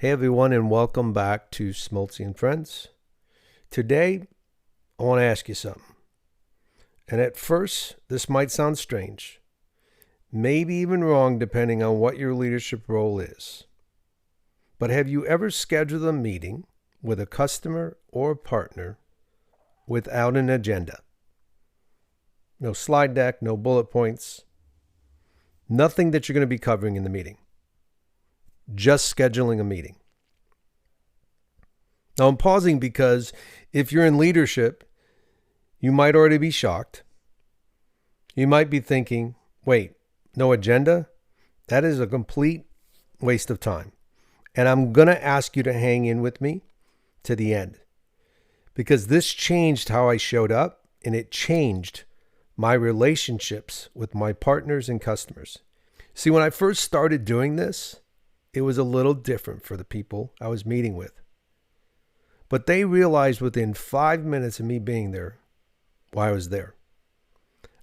Hey everyone, and welcome back to Smoltzy and Friends. Today, I want to ask you something. And at first, this might sound strange, maybe even wrong depending on what your leadership role is. But have you ever scheduled a meeting with a customer or a partner without an agenda? No slide deck, no bullet points, nothing that you're going to be covering in the meeting. Just scheduling a meeting. Now, I'm pausing because if you're in leadership, you might already be shocked. You might be thinking, wait, no agenda? That is a complete waste of time. And I'm going to ask you to hang in with me to the end because this changed how I showed up and it changed my relationships with my partners and customers. See, when I first started doing this, it was a little different for the people I was meeting with. But they realized within 5 minutes of me being there why I was there.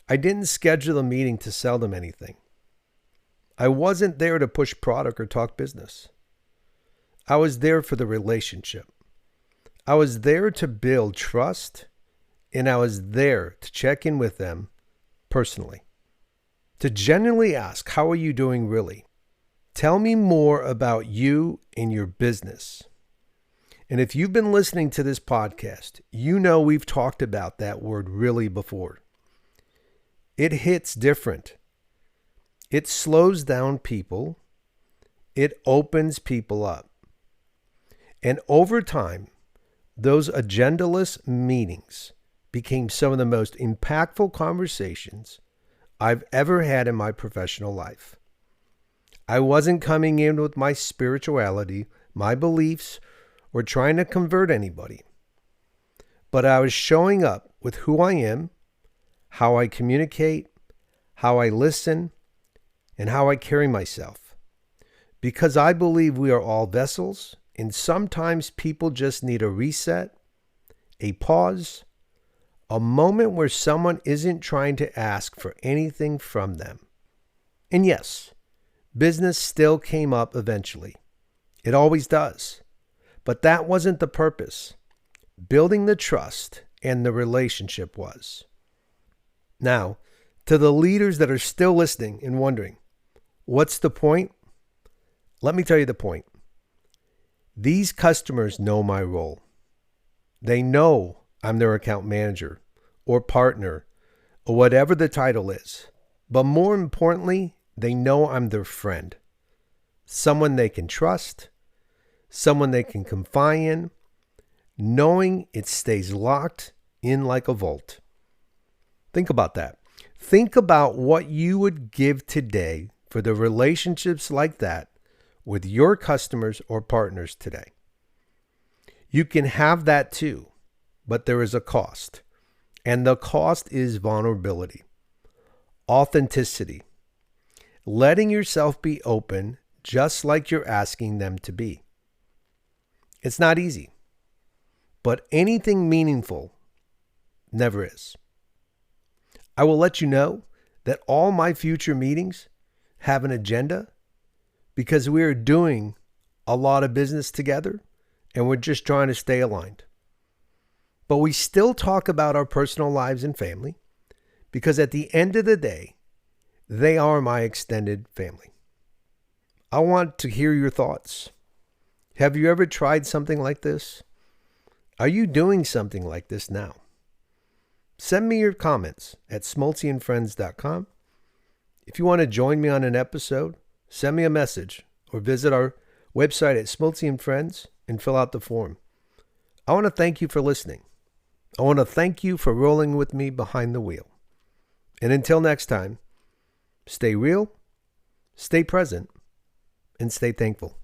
I didn't schedule a meeting to sell them anything. I wasn't there to push product or talk business. I was there for the relationship. I was there to build trust, and I was there to check in with them personally. To genuinely ask, how are you doing really? Tell me more about you and your business. And if you've been listening to this podcast, you know we've talked about that word really before. It hits different. It slows down people. It opens people up. And over time, those agendaless meetings became some of the most impactful conversations I've ever had in my professional life. I wasn't coming in with my spirituality, my beliefs, or trying to convert anybody. But I was showing up with who I am, how I communicate, how I listen, and how I carry myself. Because I believe we are all vessels, and sometimes people just need a reset, a pause, a moment where someone isn't trying to ask for anything from them. And yes, business still came up eventually. It always does. But that wasn't the purpose. Building the trust and the relationship was. Now, to the leaders that are still listening and wondering, what's the point? Let me tell you the point. These customers know my role. They know I'm their account manager or partner or whatever the title is. But more importantly, they know I'm their friend, someone they can trust, someone they can confide in, knowing it stays locked in like a vault. Think about that. Think about what you would give today for the relationships like that with your customers or partners today. You can have that too, but there is a cost. And the cost is vulnerability, authenticity, letting yourself be open just like you're asking them to be. It's not easy, but anything meaningful never is. I will let you know that all my future meetings have an agenda because we are doing a lot of business together and we're just trying to stay aligned. But we still talk about our personal lives and family because at the end of the day, they are my extended family. I want to hear your thoughts. Have you ever tried something like this? Are you doing something like this now? Send me your comments at smoltzyandfriends.com. If you want to join me on an episode, send me a message or visit our website at Smoltzy and Friends and fill out the form. I want to thank you for listening. I want to thank you for rolling with me behind the wheel. And until next time, stay real, stay present, and stay thankful.